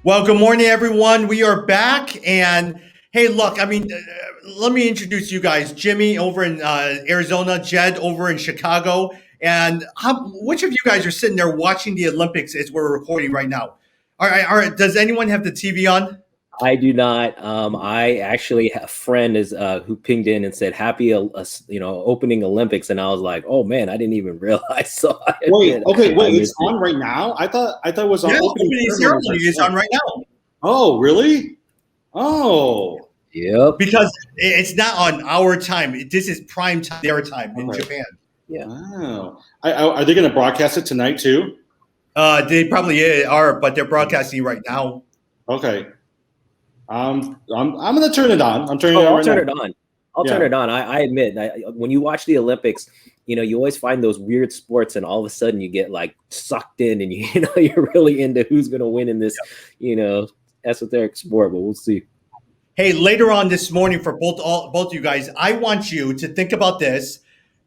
Well, good morning, everyone. We are back, and hey, look, let me introduce you guys. Jimmy over in Arizona, Jed over in Chicago, and which of you guys are sitting there watching the Olympics as we're recording right now? All right. Does anyone have the TV on? I do not. I actually a friend is who pinged in and said happy, opening Olympics, and I was like, oh man, I didn't even realize. So I Wait, admit okay, I wait, it's missed it. on right now? I thought it was on Yeah, opening opening ceremony. ceremony is on right now Oh, really? Oh, Yep. because it's not on our time. This is prime time, their time in okay. Japan. Yeah. Wow. Are they going to broadcast it tonight too? They probably are, but they're broadcasting right now. Okay. I'm going to turn it on. I'm turning it on I'll right turn now. it on. I'll turn it on. I admit, when you watch the Olympics, you always find those weird sports, and all of a sudden you get like sucked in, and you're really into who's going to win in this, esoteric sport. But we'll see. Hey, later on this morning for both you guys, I want you to think about this.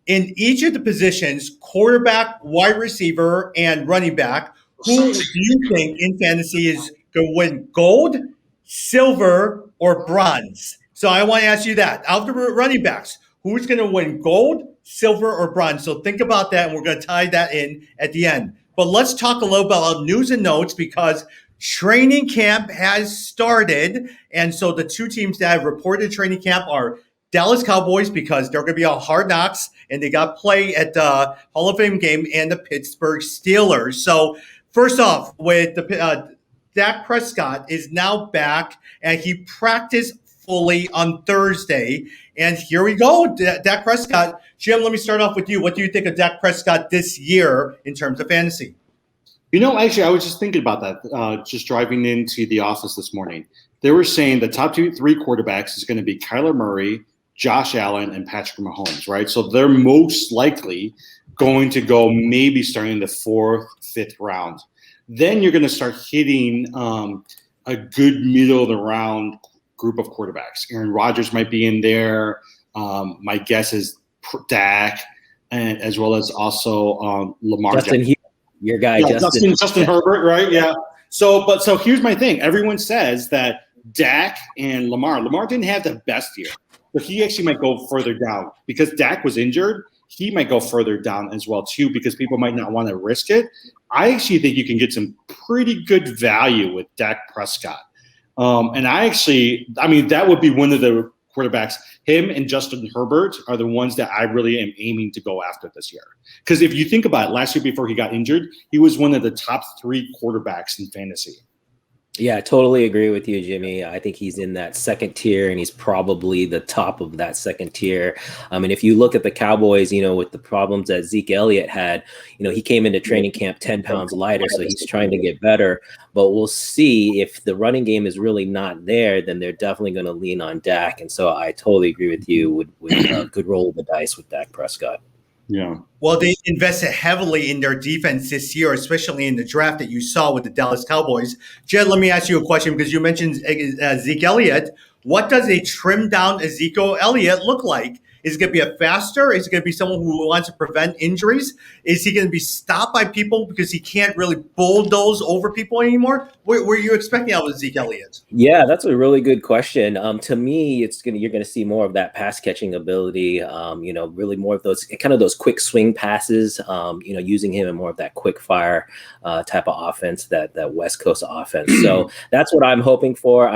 In each of the positions, quarterback, wide receiver, and running back, who do you think in fantasy is going to win gold, silver, or bronze? So I want to ask you that. Out of the running backs, who's going to win gold, silver, or bronze? So think about that, and we're going to tie that in at the end. But let's talk a little about news and notes because training camp has started. And so the two teams that have reported training camp are Dallas Cowboys because they're going to be on Hard Knocks and they got play at the Hall of Fame game, and the Pittsburgh Steelers. So first off, with the Dak Prescott is now back and he practiced fully on Thursday. And here we go, Dak Prescott. Jim, let me start off with you. What do you think of Dak Prescott this year in terms of fantasy? Actually, I was just thinking about that, just driving into the office this morning. They were saying the top three quarterbacks is going to be Kyler Murray, Josh Allen, and Patrick Mahomes, right? So they're most likely going to go maybe starting in the fourth, fifth round. Then you're going to start hitting a good middle of the round group of quarterbacks. Aaron Rodgers might be in there. My guess is Dak, and as well as also Lamar Jackson. Your guy, yeah, Justin Herbert, right? Yeah. So here's my thing. Everyone says that Dak and Lamar didn't have the best year, but he actually might go further down because Dak was injured. He might go further down as well too because people might not want to risk it. I actually think you can get some pretty good value with Dak Prescott, and that would be one of the quarterbacks. Him and Justin Herbert are the ones that I really am aiming to go after this year. Because if you think about it, last year before he got injured, he was one of the top three quarterbacks in fantasy. Yeah, I totally agree with you, Jimmy. I think he's in that second tier, and he's probably the top of that second tier. And if you look at the Cowboys, with the problems that Zeke Elliott had, he came into training camp 10 pounds lighter, so he's trying to get better. But we'll see if the running game is really not there, then they're definitely going to lean on Dak. And so I totally agree with you with a good roll of the dice with Dak Prescott. Yeah. Well, they invested heavily in their defense this year, especially in the draft that you saw with the Dallas Cowboys. Jed, let me ask you a question because you mentioned Zeke Elliott. What does a trimmed down Ezekiel Elliott look like? Is it going to be a faster? Is it going to be someone who wants to prevent injuries? Is he going to be stopped by people because he can't really bulldoze over people anymore? What were you expecting out of Zeke Elliott? Yeah, that's a really good question. To me, you're gonna see more of that pass catching ability. Really more of those quick swing passes. Using him in more of that quick fire type of offense, that West Coast offense. So that's what I'm hoping for.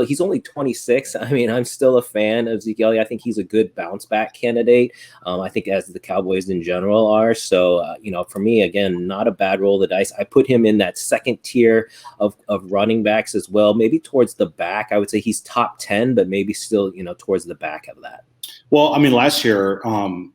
He's only 26. I'm still a fan of Zeke Elliott. I think he's a good bounce back candidate. I think as the Cowboys in general are. So for me, again, not a bad roll of the dice. I put him in that second tier of running backs as well. Maybe towards the back. I would say he's top 10, but maybe still, towards the back of that. Well, last year,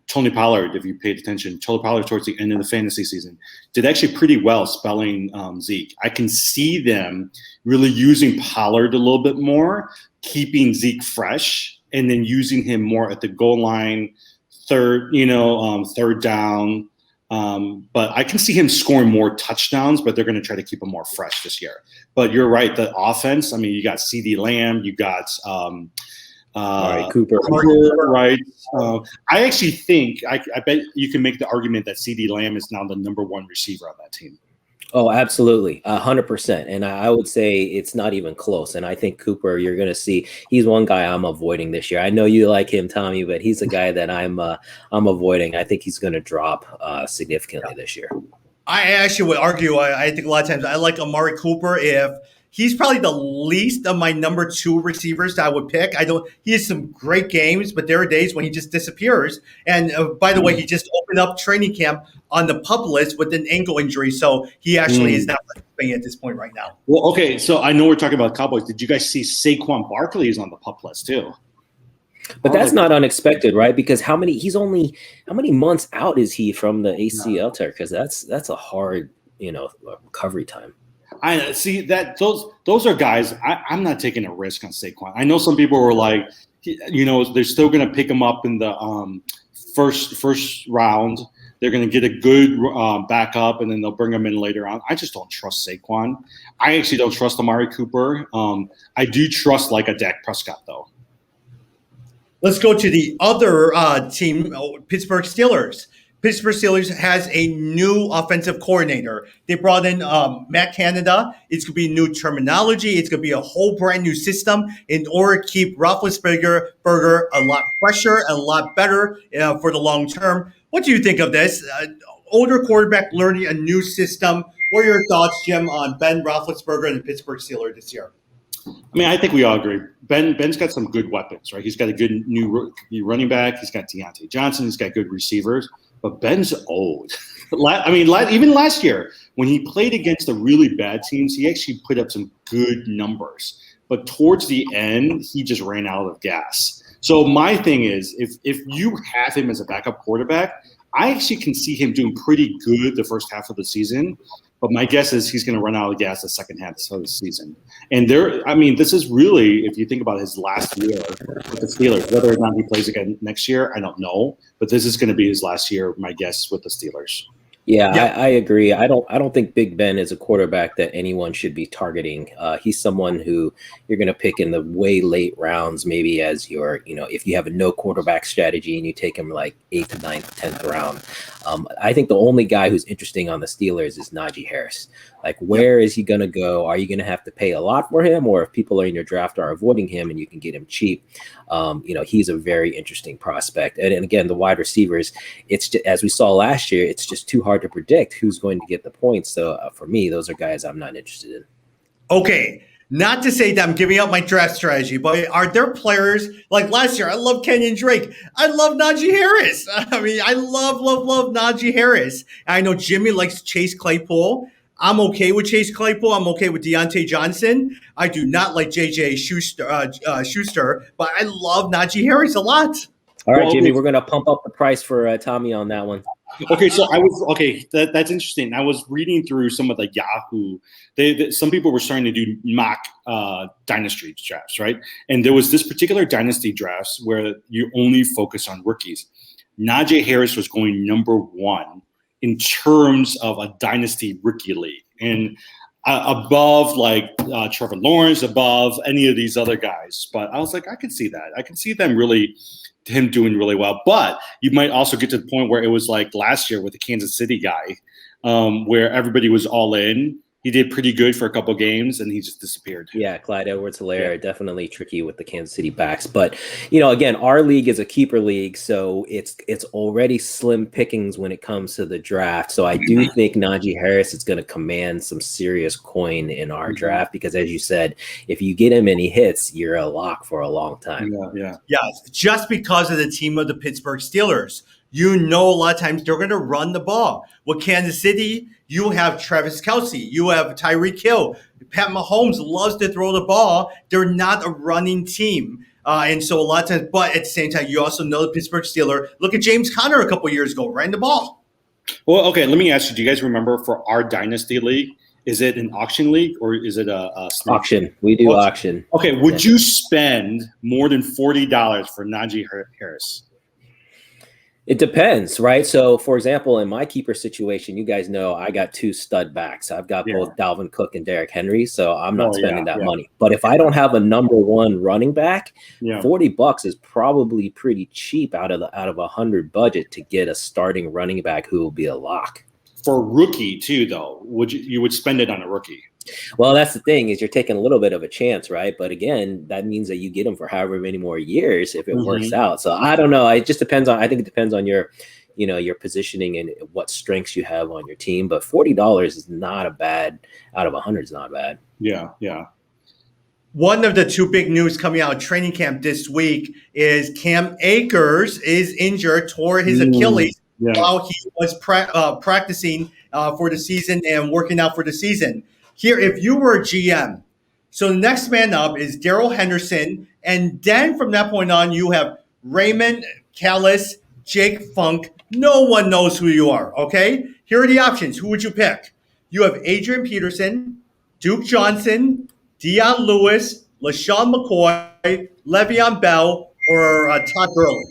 Tony Pollard, if you paid attention, Tony Pollard towards the end of the fantasy season did actually pretty well spelling Zeke. I can see them really using Pollard a little bit more, keeping Zeke fresh, and then using him more at the goal line, third down. But I can see him scoring more touchdowns, but they're going to try to keep him more fresh this year. But you're right, the offense, you got CeeDee Lamb, you got Cooper, right? I actually think I bet you can make the argument that CeeDee Lamb is now the number one receiver on that team. Oh, absolutely, 100%. And I would say it's not even close. And I think Cooper, you're going to see, he's one guy I'm avoiding this year. I know you like him, Tommy, but he's a guy that I'm avoiding. I think he's going to drop significantly this year. I actually would argue. I think a lot of times I like Amari Cooper. If he's probably the least of my number 2 receivers that I would pick. I don't. He has some great games, but there are days when he just disappears. And by the way, he just opened up training camp on the PUP list with an ankle injury, so he actually is not participating at this point right now. Well, okay, so I know we're talking about Cowboys. Did you guys see Saquon Barkley is on the PUP list too? But that's not unexpected, right? Because how many months out is he from the ACL tear? Because that's a hard, recovery time. I see that those are guys. I'm not taking a risk on Saquon. I know some people were like, they're still going to pick him up in the first round. They're going to get a good backup, and then they'll bring him in later on. I just don't trust Saquon. I actually don't trust Amari Cooper. I do trust like a Dak Prescott though. Let's go to the other team, Pittsburgh Steelers. Pittsburgh Steelers has a new offensive coordinator. They brought in Matt Canada. It's going to be new terminology. It's going to be a whole brand new system in order to keep Roethlisberger a lot fresher and a lot better for the long term. What do you think of this? Older quarterback learning a new system. What are your thoughts, Jim, on Ben Roethlisberger and the Pittsburgh Steelers this year? I mean, I think we all agree. Ben's got some good weapons, right? He's got a good new running back. He's got Deontay Johnson. He's got good receivers. But Ben's old. I mean, even last year, when he played against the really bad teams, he actually put up some good numbers. But towards the end, he just ran out of gas. So my thing is, if you have him as a backup quarterback, I actually can see him doing pretty good the first half of the season. But my guess is he's going to run out of gas the second half of the season. And this is really, if you think about his last year with the Steelers, whether or not he plays again next year, I don't know. But this is going to be his last year, my guess, with the Steelers. Yeah, I agree. I don't think Big Ben is a quarterback that anyone should be targeting. He's someone who you're going to pick in the way late rounds, maybe as your, if you have a no quarterback strategy and you take him like 8th, 9th, 10th round. I think the only guy who's interesting on the Steelers is Najee Harris. Like, where is he going to go? Are you going to have to pay a lot for him? Or if people in your draft are avoiding him and you can get him cheap, he's a very interesting prospect. And again, the wide receivers, it's just, as we saw last year, it's just too hard to predict who's going to get the points. So for me, those are guys I'm not interested in. Okay. Not to say that I'm giving up my draft strategy, but are there players like last year? I love Kenyon Drake. I love Najee Harris. I mean, I love Najee Harris. I know Jimmy likes Chase Claypool. I'm okay with Chase Claypool. I'm okay with Deontay Johnson. I do not like J.J. Schuster, but I love Najee Harris a lot. All right, Jimmy, we're going to pump up the price for Tommy on that one. Okay, so that's interesting. I was reading through some of the Yahoo. Some people were starting to do mock dynasty drafts, right? And there was this particular dynasty drafts where you only focus on rookies. Najee Harris was going number 1 in terms of a dynasty rookie league, and above like Trevor Lawrence, above any of these other guys. But I was like, I can see that. I can see him doing really well. But you might also get to the point where it was like last year with the Kansas City guy, where everybody was all in. He did pretty good for a couple games, and he just disappeared. Yeah, Clyde Edwards-Helaire, definitely tricky with the Kansas City backs. But, again, our league is a keeper league, so it's already slim pickings when it comes to the draft. So I do think Najee Harris is going to command some serious coin in our draft because, as you said, if you get him and he hits, you're a lock for a long time. Yeah, just because of the team of the Pittsburgh Steelers. A lot of times they're going to run the ball. With Kansas City, you have Travis Kelce. You have Tyreek Hill. Pat Mahomes loves to throw the ball. They're not a running team. And so a lot of times, but at the same time, you also know the Pittsburgh Steelers. Look at James Conner a couple years ago, ran the ball. Well, okay, let me ask you, do you guys remember for our dynasty league, is it an auction league or is it a auction? We do auction. Okay, would you spend more than $40 for Najee Harris? It depends, right? So, for example, in my keeper situation, you guys know I got 2 stud backs. I've got both Dalvin Cook and Derrick Henry, so I'm not spending that money. But if I don't have a number 1 running back, $40 is probably pretty cheap out of $100 budget to get a starting running back who will be a lock. For a rookie too, though, you would spend it on a rookie? Well, that's the thing is you're taking a little bit of a chance, right? But again, that means that you get him for however many more years if it works out. So I don't know. It just depends on. I think it depends on your, your positioning and what strengths you have on your team. But $40 is not a bad. Out of 100 is not bad. Yeah. One of the two big news coming out of training camp this week is Cam Akers is injured, tore his Achilles while he was practicing for the season and working out for the season. Here, if you were a GM, so the next man up is Darrell Henderson, and then from that point on, you have Raymond Callis, Jake Funk. No one knows who you are, okay? Here are the options. Who would you pick? You have Adrian Peterson, Duke Johnson, Dion Lewis, LaShawn McCoy, Le'Veon Bell, or Todd Gurley.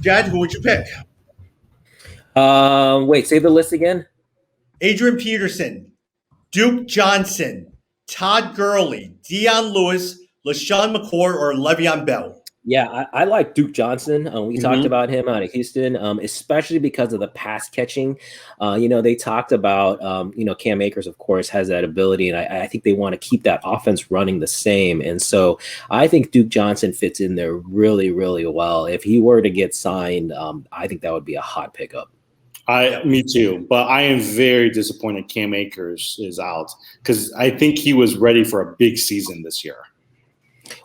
Jed, who would you pick? Wait, say the list again. Adrian Peterson, Duke Johnson, Todd Gurley, Dion Lewis, LaShawn McCoy, or Le'Veon Bell. Yeah, I like Duke Johnson. We talked about him out of Houston, especially because of the pass catching. They talked about, Cam Akers, of course, has that ability, and I think they want to keep that offense running the same. And so I think Duke Johnson fits in there really, really well. If he were to get signed, I think that would be a hot pickup. Me too, but I am very disappointed Cam Akers is out because I think he was ready for a big season this year.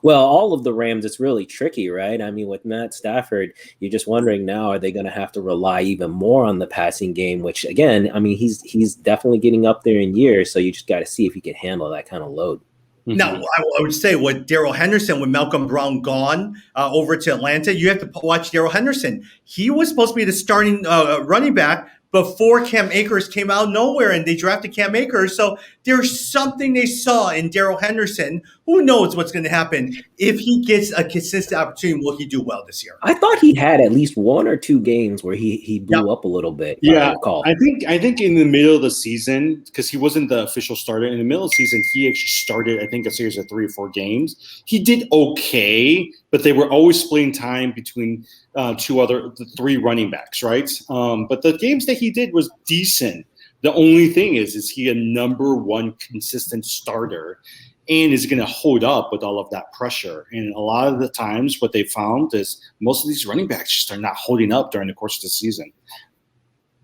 Well, all of the Rams, it's really tricky, right? I mean, with Matt Stafford, you're just wondering now, are they going to have to rely even more on the passing game, which again, I mean, he's definitely getting up there in years. So you just got to see if he can handle that kind of load. Now, I would say with Darrell Henderson, with Malcolm Brown gone over to Atlanta, you have to watch Darrell Henderson. He was supposed to be the starting running back before Cam Akers came out of nowhere, and they drafted Cam Akers. So there's something they saw in Darrell Henderson. Who knows what's going to happen if he gets a consistent opportunity? Will he do well this year? I thought he had at least one or two games where he blew up a little bit. Yeah, I think in the middle of the season, because he wasn't the official starter, in the middle of the season, he actually started, I think, a series of 3 or 4 games. He did okay, but they were always splitting time between the 3 running backs, right? But the games that he did was decent. The only thing is he a number 1 consistent starter? And is going to hold up with all of that pressure. And a lot of the times what they found is most of these running backs just are not holding up during the course of the season.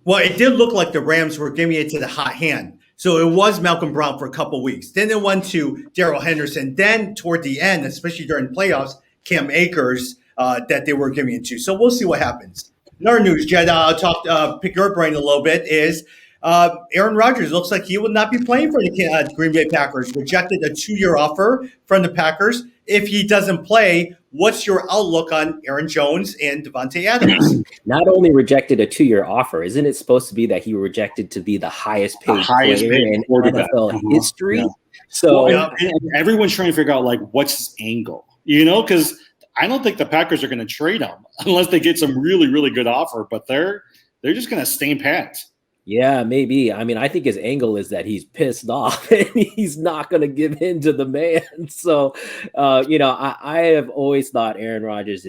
Well, it did look like the Rams were giving it to the hot hand. So it was Malcolm Brown for a couple weeks. Then it went to Darrell Henderson. Then toward the end, especially during playoffs, Cam Akers that they were giving it to. So we'll see what happens. Another news, Jed, I'll pick your brain a little bit, is Aaron Rodgers looks like he will not be playing for the Green Bay Packers. Rejected a 2-year offer from the Packers. If he doesn't play, what's your outlook on Aaron Jones and Devontae Adams? Not only rejected a 2-year offer, isn't it supposed to be that he rejected to be the highest paid player in NFL history? Yeah. So and everyone's trying to figure out what's his angle, because I don't think the Packers are going to trade him unless they get some really, really good offer. But they're just going to stay pat. Yeah, maybe. I mean, I think his angle is that he's pissed off and he's not going to give in to the man. So, I have always thought Aaron Rodgers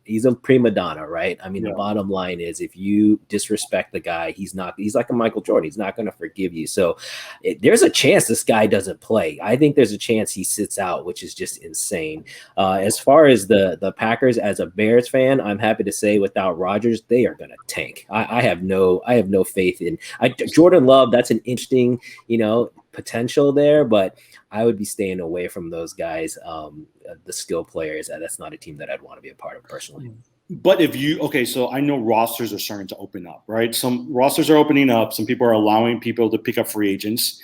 he's a prima donna, right? I mean, The bottom line is if you disrespect the guy, he's like a Michael Jordan. He's not going to forgive you. So there's a chance this guy doesn't play. I think there's a chance he sits out, which is just insane. As far as the Packers, as a Bears fan, I'm happy to say without Rodgers, they are going to tank. I have no faith in Jordan Love. That's an interesting, potential there, but I would be staying away from those guys, the skill players. That's not a team that I'd want to be a part of personally. But so I know rosters are starting to open up, right? Some rosters are opening up. Some people are allowing people to pick up free agents.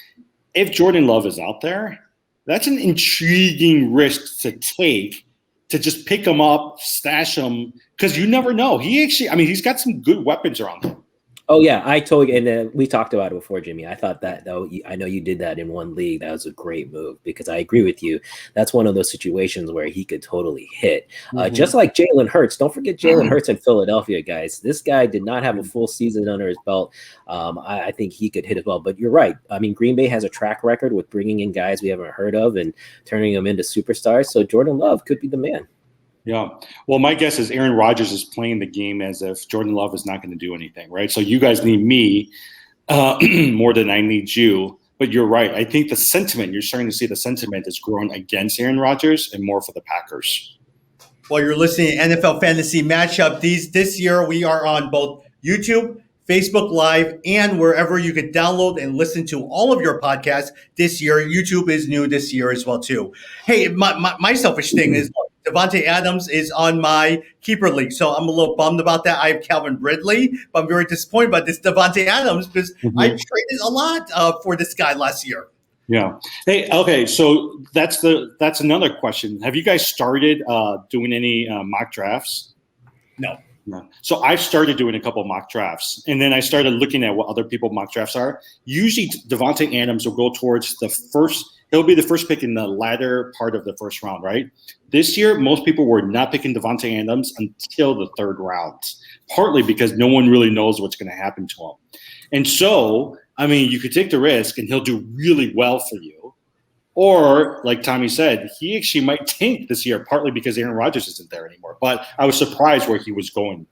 If Jordan Love is out there, that's an intriguing risk to take, to just pick him up, stash him, because you never know. He's got some good weapons around him. Oh yeah, I totally, and we talked about it before, Jimmy. I thought that though, I know you did that in one league. That was a great move because I agree with you. That's one of those situations where he could totally hit, just like Jalen Hurts. Don't forget Jalen Hurts in Philadelphia, guys. This guy did not have a full season under his belt. I think he could hit as well. But you're right. I mean, Green Bay has a track record with bringing in guys we haven't heard of and turning them into superstars. So Jordan Love could be the man. Yeah. Well, my guess is Aaron Rodgers is playing the game as if Jordan Love is not going to do anything, right? So you guys need me more than I need you. But you're right. I think the sentiment, you're starting to see the sentiment is growing against Aaron Rodgers and more for the Packers. Well, you're listening to NFL Fantasy Matchup. This year, we are on both YouTube, Facebook Live, and wherever you could download and listen to all of your podcasts this year. YouTube is new this year as well, too. Hey, my selfish thing is Davante Adams is on my keeper league, so I'm a little bummed about that. I have Calvin Ridley, but I'm very disappointed about this Davante Adams because I traded a lot for this guy last year. Yeah. Hey, okay. So that's another question. Have you guys started doing any mock drafts? No. So I've started doing a couple of mock drafts, and then I started looking at what other people mock drafts are. Usually, Davante Adams will go towards the first. He'll be the first pick in the latter part of the first round, right? This year, most people were not picking Davante Adams until the third round, partly because no one really knows what's going to happen to him. And so, I mean, you could take the risk, and he'll do really well for you. Or, like Tommy said, he actually might tank this year, partly because Aaron Rodgers isn't there anymore. But I was surprised where he was going.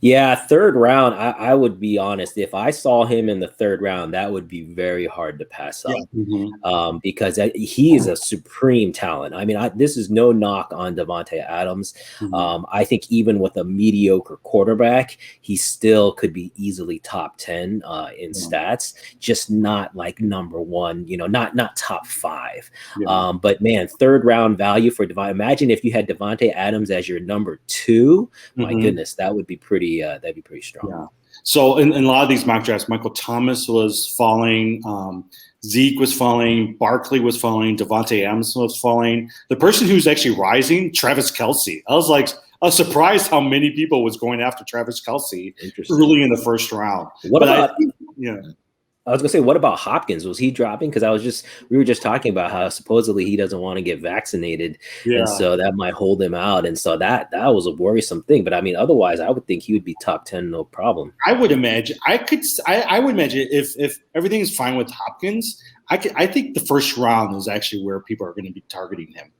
Yeah, third round, I would be honest. If I saw him in the third round, that would be very hard to pass up because he is a supreme talent. I mean, this is no knock on Davante Adams. I think even with a mediocre quarterback, he still could be easily top 10 in stats, just not like number one, not top 5. But man, third round value for Davante. Imagine if you had Davante Adams as your number 2. My goodness, that would be pretty. That'd be pretty strong. Yeah. So in a lot of these mock drafts, Michael Thomas was falling, Zeke was falling, Barkley was falling, Davante Adams was falling. The person who's actually rising, Travis Kelce. I was surprised how many people was going after Travis Kelce early in the first round. I was gonna say, what about Hopkins? Was he dropping? Because we were just talking about how supposedly he doesn't want to get vaccinated, and so that might hold him out. And so that was a worrisome thing. But I mean, otherwise, I would think he would be top 10, no problem. I would imagine. I would imagine if everything is fine with Hopkins, I think the first round is actually where people are going to be targeting him.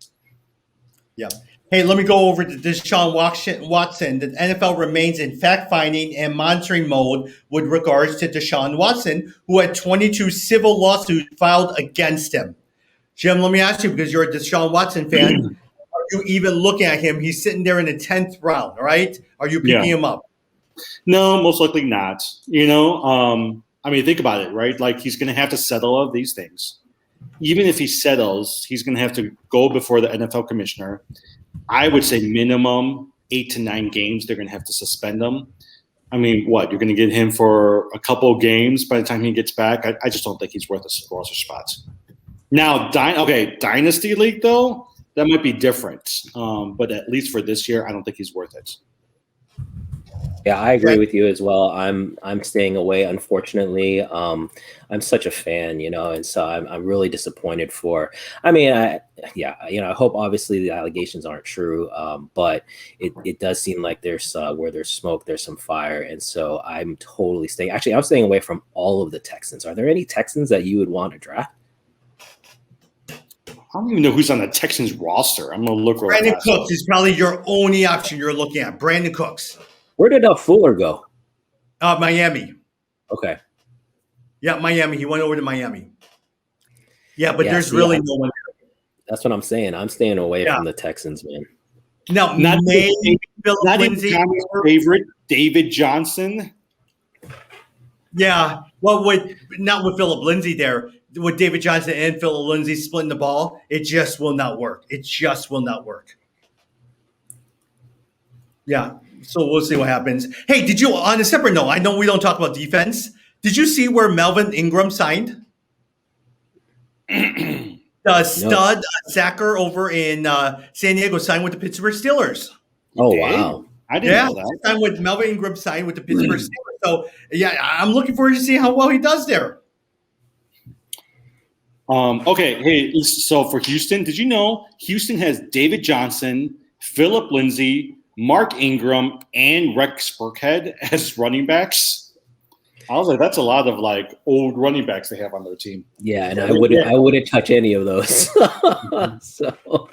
Yeah. Hey, let me go over to Deshaun Watson. The NFL remains in fact-finding and monitoring mode with regards to Deshaun Watson, who had 22 civil lawsuits filed against him. Jim, let me ask you, because you're a Deshaun Watson fan, are you even looking at him? He's sitting there in the 10th round, right? Are you picking him up? No, most likely not. I mean, think about it, right? Like, he's going to have to settle all of these things. Even if he settles, he's going to have to go before the NFL commissioner. I would say minimum 8 to 9 games. They're going to have to suspend him. I mean, what? You're going to get him for a couple of games by the time he gets back? I just don't think he's worth a roster spot. Now, Dynasty League, though, that might be different. But at least for this year, I don't think he's worth it. Yeah, I agree with you as well. I'm staying away, unfortunately. I'm such a fan, and so I'm really disappointed I hope obviously the allegations aren't true, but it does seem like there's where there's smoke, there's some fire. And so I'm totally staying. Actually, I'm staying away from all of the Texans. Are there any Texans that you would want to draft? I don't even know who's on the Texans roster. I'm going to look. Brandon Cooks is probably your only option you're looking at. Brandon Cooks. Where did Fuller go? Miami. Okay. Yeah, Miami. He went over to Miami. Yeah, but there's really no one. That's what I'm saying. I'm staying away from the Texans, man. No, not even Tommy's favorite, David Johnson. Yeah, well, not with Philip Lindsay there. With David Johnson and Philip Lindsay splitting the ball, it just will not work. It just will not work. Yeah, so we'll see what happens. Hey, did you, on a separate note, I know we don't talk about defense. Did you see where Melvin Ingram signed? The stud Sacker over in San Diego signed with the Pittsburgh Steelers. Oh, wow. I didn't know that. Signed with Melvin Ingram signed with the Pittsburgh Steelers. So, yeah, I'm looking forward to see how well he does there. Okay, hey, so for Houston, did you know Houston has David Johnson, Philip Lindsay, Mark Ingram, and Rex Burkhead as running backs? I was like, that's a lot of old running backs they have on their team. Yeah, and I wouldn't touch any of those. So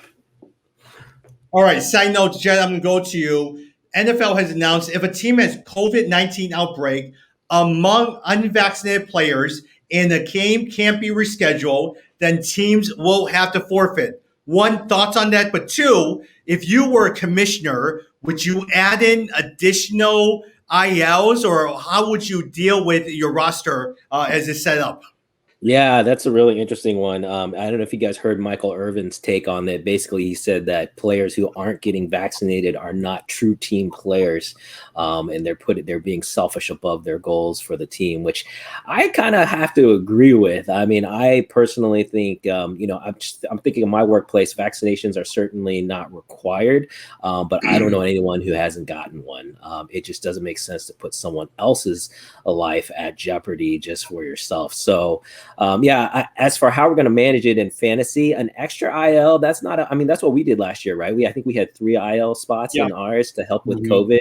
All right. Side note, Jed, I'm going to go to you. NFL has announced if a team has COVID-19 outbreak among unvaccinated players and the game can't be rescheduled, then teams will have to forfeit. One, thoughts on that? But two, if you were a commissioner, would you add in additional ILs or how would you deal with your roster as it's set up? Yeah, that's a really interesting one. I don't know if you guys heard Michael Irvin's take on that. Basically, he said that players who aren't getting vaccinated are not true team players, and they're being selfish above their goals for the team, which I kind of have to agree with. I mean, I personally think, I'm thinking of my workplace. Vaccinations are certainly not required, but I don't know anyone who hasn't gotten one. It just doesn't make sense to put someone else's life at jeopardy just for yourself. So. As for how we're going to manage it in fantasy, an extra IL, that's what we did last year, right? I think we had 3 IL spots in ours to help with COVID.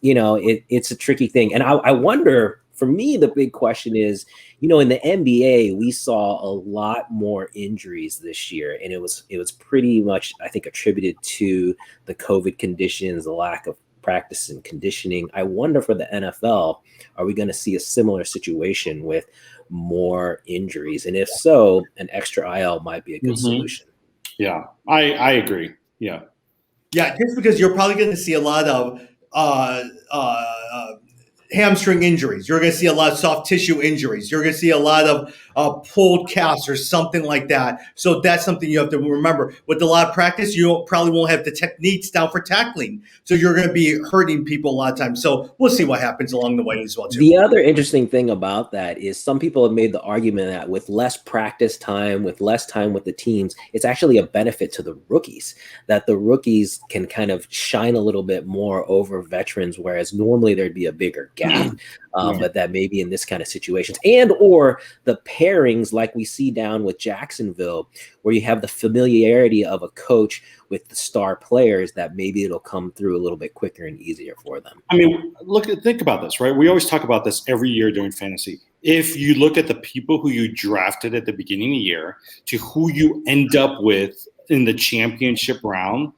It's a tricky thing. And I wonder, for me, the big question is, in the NBA, we saw a lot more injuries this year, and it was pretty much, I think, attributed to the COVID conditions, the lack of practice and conditioning. I wonder for the NFL, are we going to see a similar situation with more injuries? And if so, an extra IL might be a good solution. Yeah, I agree. Yeah, just because you're probably going to see a lot of hamstring injuries. You're going to see a lot of soft tissue injuries. You're going to see a lot of pulled calves or something like that. So that's something you have to remember. With a lot of practice, you probably won't have the techniques down for tackling. So you're going to be hurting people a lot of times. So we'll see what happens along the way as well, too. The other interesting thing about that is some people have made the argument that with less practice time, with less time with the teams, it's actually a benefit to the rookies, that the rookies can kind of shine a little bit more over veterans, whereas normally there'd be a bigger gap. But that maybe in this kind of situations or the pairings like we see down with Jacksonville, where you have the familiarity of a coach with the star players, that maybe it'll come through a little bit quicker and easier for them. I mean, think about this, right? We always talk about this every year during fantasy. If you look at the people who you drafted at the beginning of the year to who you end up with in the championship round,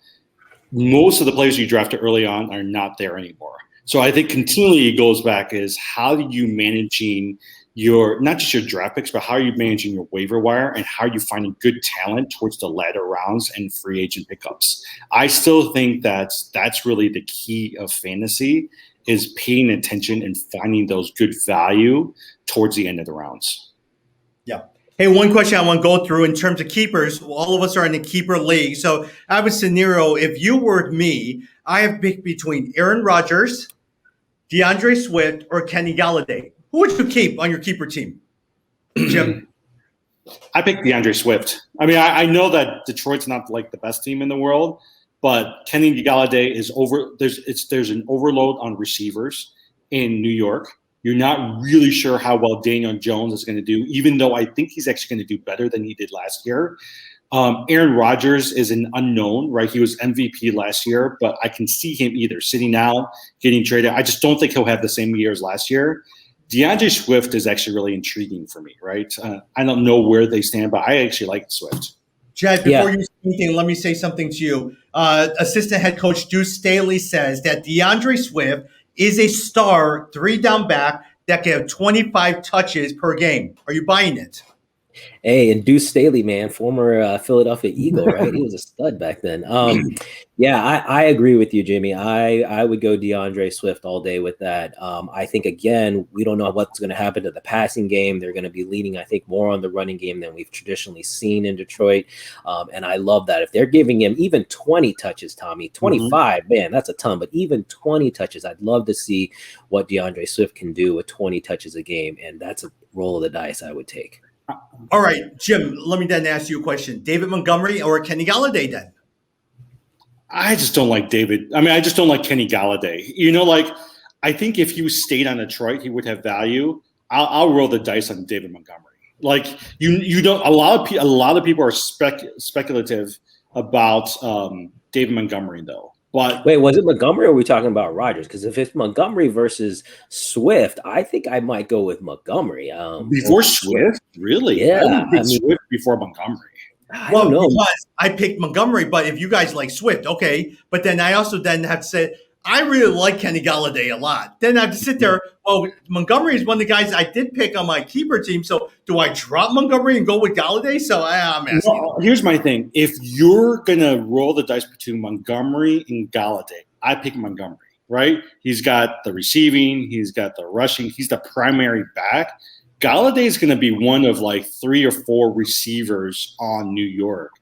most of the players you drafted early on are not there anymore. So I think continually it goes back is how do you managing your, not just your draft picks, but how are you managing your waiver wire and how are you finding good talent towards the latter rounds and free agent pickups? I still think that's really the key of fantasy is paying attention and finding those good value towards the end of the rounds. Yeah. Hey, one question I want to go through in terms of keepers. All of us are in the keeper league. So I have a scenario. If you were me, I have picked between Aaron Rodgers, DeAndre Swift, or Kenny Galladay. Who would you keep on your keeper team, Jim? I picked DeAndre Swift. I mean, I know that Detroit's not like the best team in the world, but Kenny Galladay is over. There's an overload on receivers in New York. You're not really sure how well Daniel Jones is going to do, even though I think he's actually going to do better than he did last year. Aaron Rodgers is an unknown, right? He was MVP last year, but I can see him either sitting out, getting traded. I just don't think he'll have the same year as last year. DeAndre Swift is actually really intriguing for me, right? I don't know where they stand, but I actually like Swift. Jed, before you say anything, let me say something to you. Assistant head coach Deuce Staley says that DeAndre Swift is a star 3-down back that can have 25 touches per game. Are you buying it? Hey, and Deuce Staley, man, former Philadelphia Eagle, right? He was a stud back then. I agree with you, Jimmy. I would go DeAndre Swift all day with that. I think, again, we don't know what's going to happen to the passing game. They're going to be leaning, I think, more on the running game than we've traditionally seen in Detroit. And I love that. If they're giving him even 20 touches, Tommy, 25, man, that's a ton. But even 20 touches, I'd love to see what DeAndre Swift can do with 20 touches a game. And that's a roll of the dice I would take. All right, Jim, let me then ask you a question. David Montgomery or Kenny Galladay then? I just don't like David. I mean, I just don't like Kenny Galladay. I think if he stayed on Detroit, he would have value. I'll roll the dice on David Montgomery. You don't. A lot of people are speculative about David Montgomery though. But wait, was it Montgomery or are we talking about Rodgers? Because if it's Montgomery versus Swift, I think I might go with Montgomery. Before Swift? Really? Yeah. Swift before Montgomery. I don't know. Because I picked Montgomery, but if you guys like Swift, okay. But then I also then have to say I really like Kenny Galladay a lot. Then I have to sit there. Well, Montgomery is one of the guys I did pick on my keeper team. So do I drop Montgomery and go with Galladay? So I'm asking. Well, here's my thing: if you're gonna roll the dice between Montgomery and Galladay, I pick Montgomery. Right? He's got the receiving, he's got the rushing, he's the primary back. Galladay is going to be one of like 3 or 4 receivers on New York,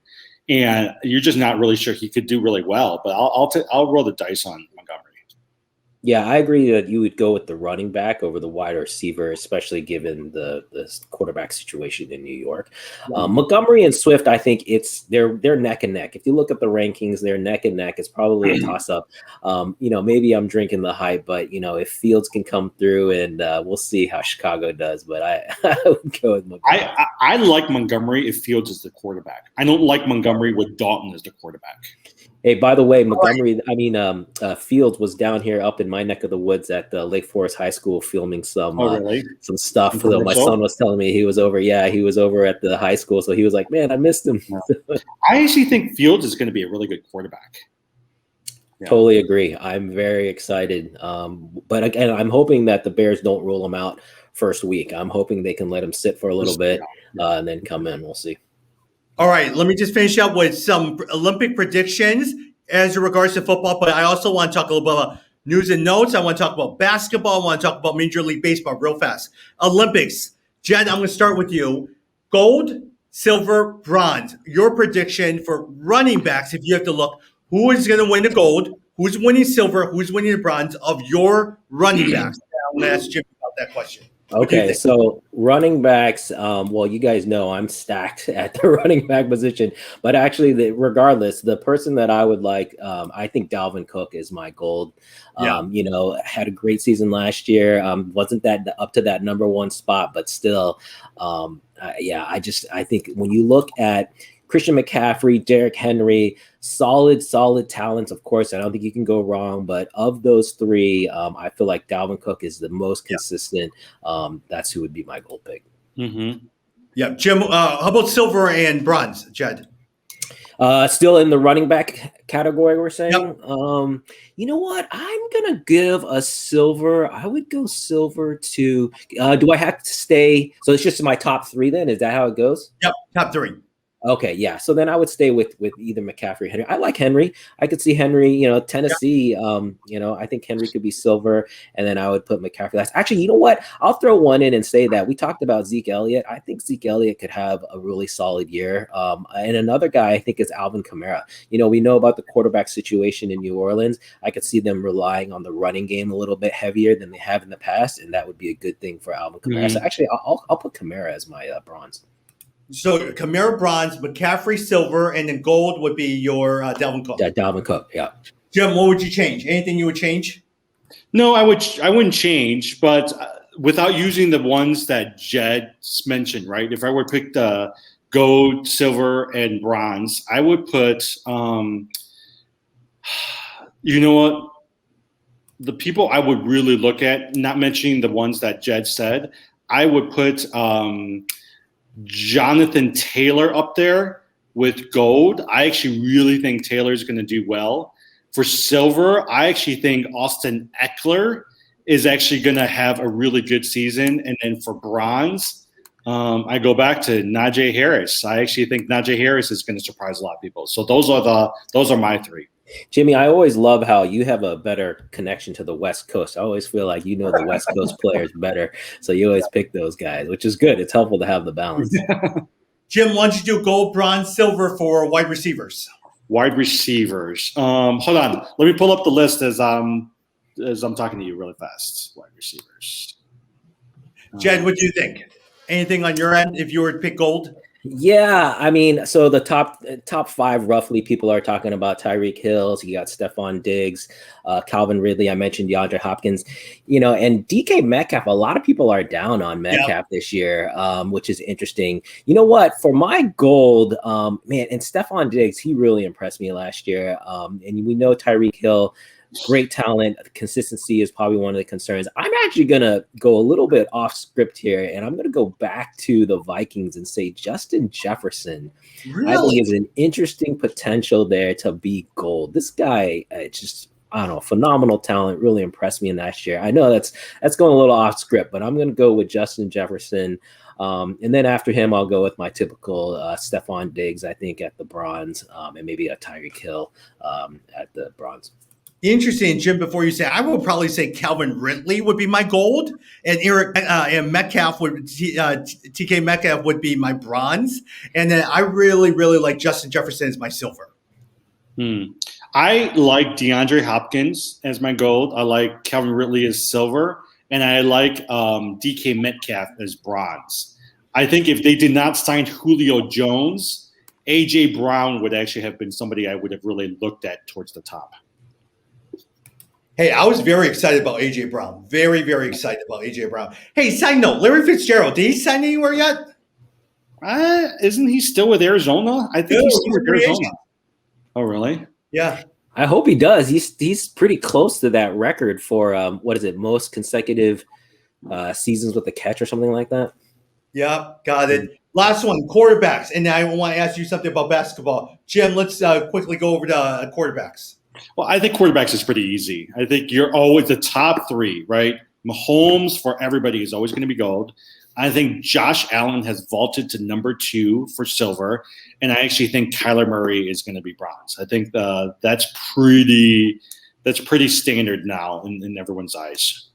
and you're just not really sure he could do really well. But I'll roll the dice on Montgomery. Yeah, I agree that you would go with the running back over the wide receiver, especially given the quarterback situation in New York. Montgomery and Swift, I think they're neck and neck. If you look at the rankings, they're neck and neck. It's probably a toss up. Maybe I'm drinking the hype, but if Fields can come through, and we'll see how Chicago does. But I would go with Montgomery. I like Montgomery if Fields is the quarterback. I don't like Montgomery with Dalton as the quarterback. Hey, by the way, Montgomery, Fields was down here up in my neck of the woods at Lake Forest High School filming some stuff. So my son was telling me he was over at the high school. So he was like, man, I missed him. I actually think Fields is going to be a really good quarterback. Yeah. Totally agree. I'm very excited. But again, I'm hoping that the Bears don't rule him out first week. I'm hoping they can let him sit for a little bit and then come in. We'll see. All right, let me just finish up with some Olympic predictions as it regards to football, but I also want to talk a little bit about news and notes. I want to talk about basketball. I want to talk about Major League Baseball real fast. Olympics. Jed, I'm going to start with you. Gold, silver, bronze. Your prediction for running backs, if you have to look, who is going to win the gold, who's winning silver, who's winning the bronze of your running backs? I'm going to ask Jim about that question. Okay, so running backs, you guys know I'm stacked at the running back position, but actually, regardless, the person that I would like, I think Dalvin Cook is my gold. Had a great season last year. Wasn't that up to that number 1 spot, but still, I think when you look at Christian McCaffrey, Derrick Henry, solid talents, of course. I don't think you can go wrong. But of those 3, I feel like Dalvin Cook is the most consistent. That's who would be my gold pick. Mm-hmm. Yeah, Jim. How about silver and bronze, Jed? Still in the running back category, we're saying. Yep. You know what? I'm gonna give a silver. I would go silver to. Do I have to stay? So it's just my top 3. Then is that how it goes? Yep, top 3. Okay, yeah. So then I would stay with either McCaffrey or Henry. I like Henry. I could see Henry, Tennessee, I think Henry could be silver, and then I would put McCaffrey last. Actually, you know what? I'll throw one in and say that we talked about Zeke Elliott. I think Zeke Elliott could have a really solid year. And another guy I think is Alvin Kamara. We know about the quarterback situation in New Orleans. I could see them relying on the running game a little bit heavier than they have in the past, and that would be a good thing for Alvin Kamara. Mm-hmm. So actually, I'll put Kamara as my bronze. So Kamara bronze, McCaffrey silver, and then gold would be your Dalvin Cook. Yeah, Dalvin Cook. Yeah. Jim, what would you change? Anything you would change? No, I wouldn't change, but without using the ones that Jed mentioned, right? If I were to pick the gold, silver, and bronze, I would put. You know what? The people I would really look at, not mentioning the ones that Jed said, I would put. Jonathan Taylor up there with gold. I actually really think Taylor's going to do well. For silver, I actually think Austin Eckler is actually going to have a really good season. And then for bronze, I go back to Najee Harris. I actually think Najee Harris is going to surprise a lot of people. So those are my 3. Jimmy, I always love how you have a better connection to the West Coast. I always feel like the West Coast players better. So you always pick those guys, which is good. It's helpful to have the balance. Jim, why don't you do gold, bronze, silver for wide receivers? Wide receivers. Hold on. Let me pull up the list as I'm talking to you really fast. Wide receivers. Jed, what do you think? Anything on your end if you were to pick gold? Yeah, so the top 5 roughly people are talking about Tyreek Hill. You got Stephon Diggs, Calvin Ridley. I mentioned DeAndre Hopkins, and DK Metcalf. A lot of people are down on Metcalf this year, which is interesting. You know what? For my gold, and Stephon Diggs, he really impressed me last year. And we know Tyreek Hill great talent. Consistency is probably one of the concerns. I'm actually going to go a little bit off script here, and I'm going to go back to the Vikings and say Justin Jefferson. Really? I think is an interesting potential there to be gold. This guy, I don't know, phenomenal talent, really impressed me in last year. I know that's going a little off script, but I'm going to go with Justin Jefferson. And then after him, I'll go with my typical Stephon Diggs, I think, at the Browns, and maybe a Tyreek Hill at the Browns. Interesting, Jim. Before you say, I will probably say Calvin Ridley would be my gold, and Eric and Metcalf would TK Metcalf would be my bronze, and then I really, really like Justin Jefferson as my silver. I like DeAndre Hopkins as my gold. I like Calvin Ridley as silver, and I like DK Metcalf as bronze. I think if they did not sign Julio Jones, AJ Brown would actually have been somebody I would have really looked at towards the top. Hey, I was very excited about AJ Brown. Very, very excited about AJ Brown. Hey, side note, Larry Fitzgerald, did he sign anywhere yet? Isn't he still with Arizona? I think he's still with Arizona. Oh, really? Yeah. I hope he does. He's pretty close to that record for most consecutive seasons with a catch or something like that. Yeah, got it. Last one, quarterbacks. And I want to ask you something about basketball. Jim, let's quickly go over to quarterbacks. Well, I think quarterbacks is pretty easy. I think you're always the top three, right? Mahomes for everybody is always going to be gold. I think Josh Allen has vaulted to number 2 for silver, and I actually think Kyler Murray is going to be bronze. I think that's pretty standard now in everyone's eyes.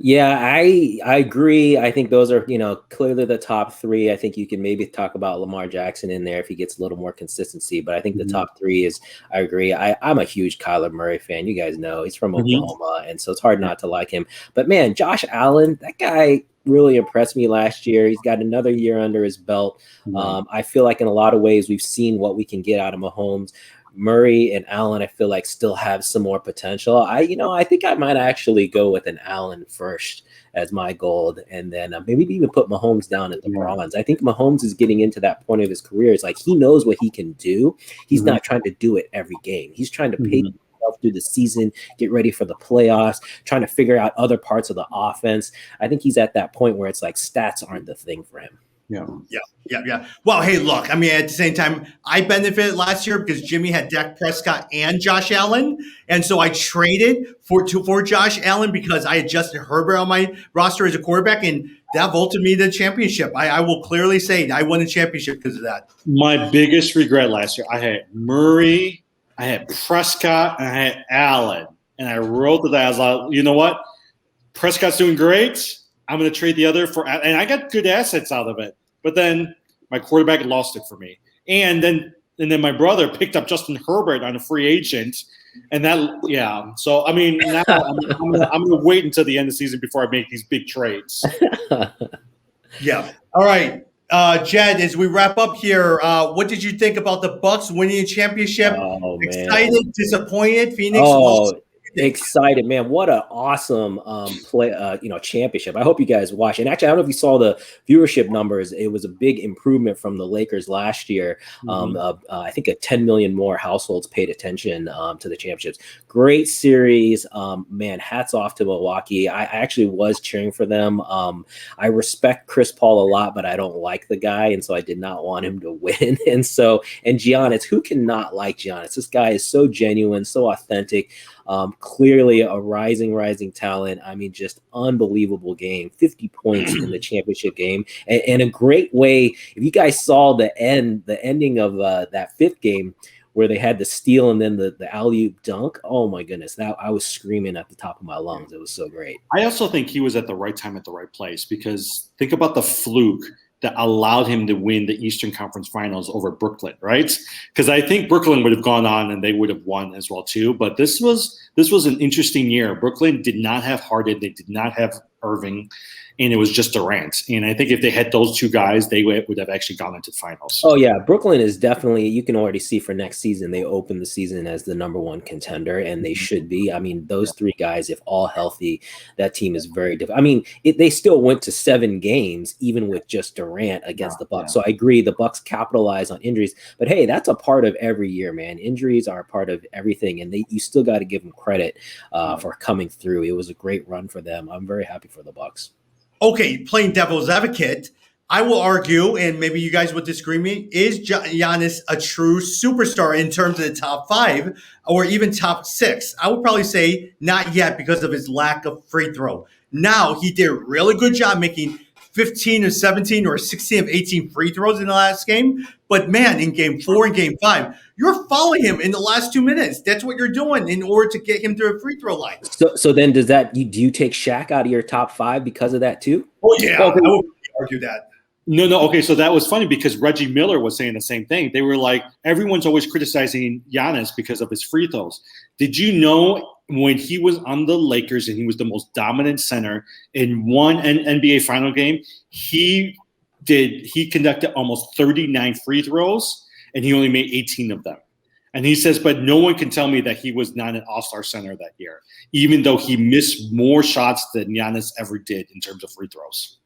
Yeah, I agree. I think those are, clearly the top 3. I think you can maybe talk about Lamar Jackson in there if he gets a little more consistency. But I think the top 3 is, I agree. I'm a huge Kyler Murray fan. You guys know he's from Oklahoma, and so it's hard not to like him. But man, Josh Allen, that guy really impressed me last year. He's got another year under his belt. I feel like in a lot of ways we've seen what we can get out of Mahomes. Murray and Allen, I feel like still have some more potential. I think I might actually go with an Allen first as my gold, and then maybe even put Mahomes down at the bronze. I think Mahomes is getting into that point of his career. It's like he knows what he can do. He's not trying to do it every game. He's trying to pace himself through the season, get ready for the playoffs, trying to figure out other parts of the offense. I think he's at that point where it's like stats aren't the thing for him. Yeah. Well, hey, look, I mean, at the same time, I benefited last year because Jimmy had Dak Prescott and Josh Allen. And so I traded for Josh Allen because I had Justin Herbert on my roster as a quarterback, and that vaulted me to the championship. I will clearly say I won the championship because of that. My biggest regret last year, I had Murray, I had Prescott, and I had Allen. And I wrote that. I was like, you know what? Prescott's doing great. I'm going to trade the other and I got good assets out of it. But then my quarterback lost it for me. And then my brother picked up Justin Herbert on a free agent. And so, I mean, now I'm going to wait until the end of the season before I make these big trades. Yeah. All right. Jed, as we wrap up here, what did you think about the Bucks winning a championship? Excited, disappointed, Phoenix lost. Excited, man. What an awesome championship. I hope you guys watch. And actually, I don't know if you saw the viewership numbers. It was a big improvement from the Lakers last year. I think 10 million more households paid attention to the championships. Great series. Man, hats off to Milwaukee. I actually was cheering for them. I respect Chris Paul a lot, but I don't like the guy. And so I did not want him to win. And Giannis, who cannot like Giannis? This guy is so genuine, so authentic. Clearly a rising talent. I mean, just unbelievable game. 50 points in the championship game, and a great way. If you guys saw the ending of that 5th game where they had the steal and then the alley-oop dunk. Oh my goodness, that I was screaming at the top of my lungs. It was so great. I also think he was at the right time at the right place, because think about the fluke that allowed him to win the Eastern Conference Finals over Brooklyn, right? Because I think Brooklyn would have gone on and they would have won as well too. But this was an interesting year. Brooklyn did not have Harden. They did not have Irving, and it was just Durant. And I think if they had those two guys, they would have actually gone into the finals. Oh yeah, Brooklyn is definitely. You can already see for next season they open the season as the #1 contender, and they should be. I mean, those three guys, if all healthy, that team is very different. I mean, they still went to 7 games even with just Durant against the Bucks. So I agree, the Bucks capitalize on injuries, but hey, that's a part of every year, man. Injuries are a part of everything, and you still got to give them credit for coming through. It was a great run for them. I'm very happy for the Bucks. Okay, playing devil's advocate, I will argue, and maybe you guys would disagree with me, is Giannis a true superstar in terms of the top 5 or even top 6? I would probably say not yet because of his lack of free throw. Now, he did a really good job making 15 or 17 or 16 of 18 free throws in the last game. But man, in game 4 and game 5, you're following him in the last 2 minutes. That's what you're doing in order to get him to a free throw line. So then do you take Shaq out of your top 5 because of that too? Oh yeah, I would argue that. No. Okay, so that was funny because Reggie Miller was saying the same thing. They were like, everyone's always criticizing Giannis because of his free throws. Did you know when he was on the Lakers and he was the most dominant center in one NBA final game, he conducted almost 39 free throws and he only made 18 of them. And he says, but no one can tell me that he was not an all-star center that year, even though he missed more shots than Giannis ever did in terms of free throws.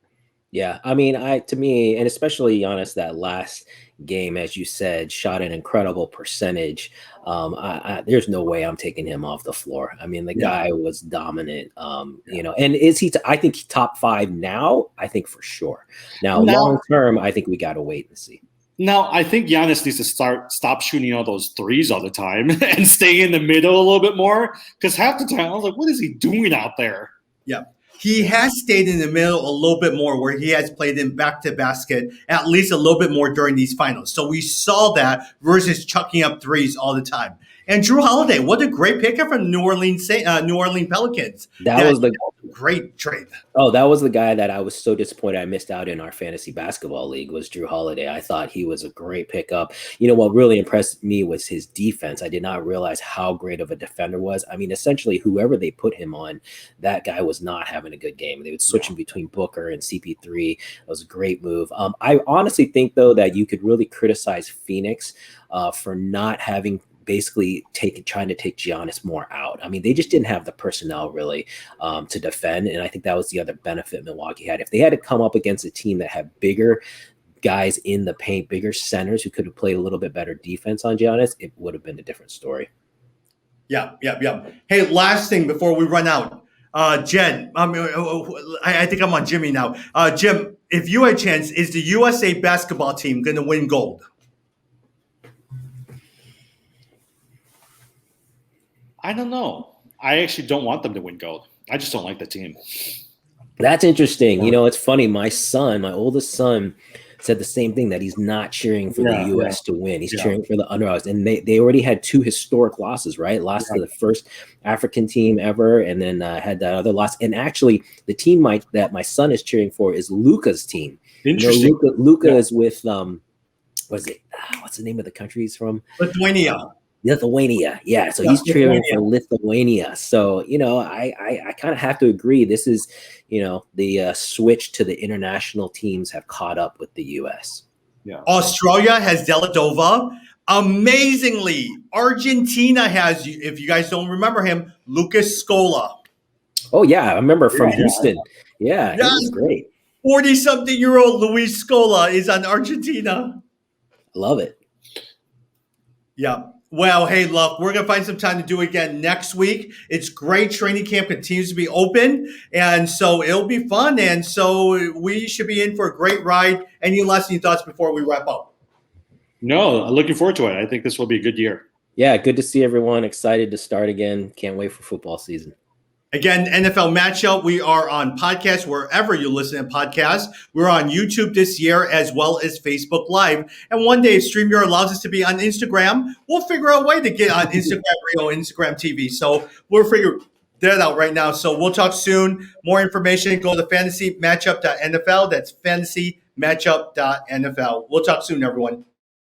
Yeah, I mean, to me, and especially Giannis, that last game, as you said, shot an incredible percentage. There's no way I'm taking him off the floor. I mean, the guy was dominant. And is he? I think top 5 now. I think for sure. Now, long term, I think we got to wait and see. Now, I think Giannis needs to stop shooting all those threes all the time and stay in the middle a little bit more. Because half the time, I was like, what is he doing out there? Yeah. He has stayed in the middle a little bit more where he has played in back to basket at least a little bit more during these finals. So we saw that versus chucking up threes all the time. And Drew Holiday, what a great pickup from New Orleans Pelicans. That was the great trade. Oh, that was the guy that I was so disappointed I missed out in our fantasy basketball league was Drew Holiday. I thought he was a great pickup. You know, what really impressed me was his defense. I did not realize how great of a defender was. I mean, essentially, whoever they put him on, that guy was not having a good game. They would switch him between Booker and CP3. It was a great move. I honestly think, though, that you could really criticize Phoenix for not having basically trying to take Giannis more out. I mean, they just didn't have the personnel really to defend. And I think that was the other benefit Milwaukee had. If they had to come up against a team that had bigger guys in the paint, bigger centers who could have played a little bit better defense on Giannis, it would have been a different story. Yeah. Hey, last thing before we run out. Jed, I think I'm on Jimmy now. Jim, if you had a chance, is the USA basketball team going to win gold? I don't know. I actually don't want them to win gold. I just don't like the team. That's interesting. You know, it's funny. My oldest son, said the same thing, that he's not cheering for the U.S. to win. He's cheering for the underdogs. And they already had 2 historic losses, right? Lost to the first African team ever, and then had that other loss. And actually, the team that my son is cheering for is Luka's team. Interesting. You know, Luka is with, what's the name of the country he's from? Lithuania. Yeah. So he's cheering for Lithuania. So, you know, I kind of have to agree. This is, you know, the switch to the international teams have caught up with the U.S. Yeah. Australia has Dellavedova. Amazingly, Argentina has, if you guys don't remember him, Lucas Scola. Oh, yeah. I remember from Houston. Yeah. He was great. 40-something-year-old Luis Scola is on Argentina. Love it. Yeah. Well, hey, look, we're going to find some time to do it again next week. It's great. Training camp continues to be open, and so it'll be fun. And so we should be in for a great ride. Any lasting thoughts before we wrap up? No, I'm looking forward to it. I think this will be a good year. Yeah, good to see everyone. Excited to start again. Can't wait for football season. Again, NFL Matchup, we are on podcasts wherever you listen to podcasts. We're on YouTube this year as well as Facebook Live. And one day, if StreamYard allows us to be on Instagram, we'll figure out a way to get on Instagram Reel, Instagram TV. So we're figuring that out right now. So we'll talk soon. More information, go to fantasymatchup.nfl. That's fantasymatchup.nfl. We'll talk soon, everyone.